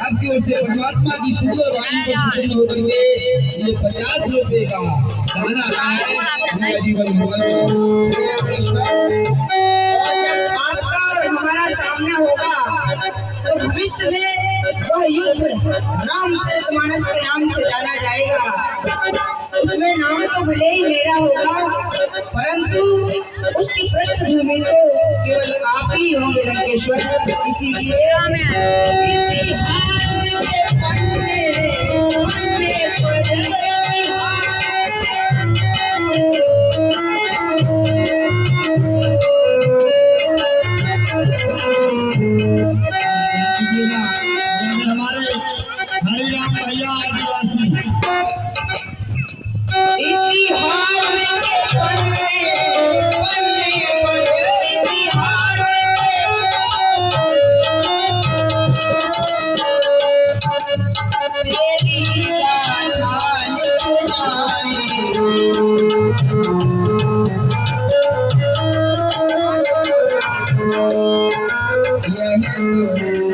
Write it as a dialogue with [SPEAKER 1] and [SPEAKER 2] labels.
[SPEAKER 1] आपकी ओर से परमात्मा की सुंदर वाणी को प्रसन्न होकर के ये 50 रुपए का दाना आया है हमारा जीवन भर।
[SPEAKER 2] आपका और हमारा सामना होगा तो भविष्य में वह युद्ध रामचरितमानस के नाम से जाना जाएगा। उसमें नाम तो भले ही मेरा होगा परंतु उसकी पृष्ठभूमि तो केवल आप ही होंगे लंकेश्वर। इसी की
[SPEAKER 1] हमारे हरिराम भैया आदिवासी
[SPEAKER 2] Yeah.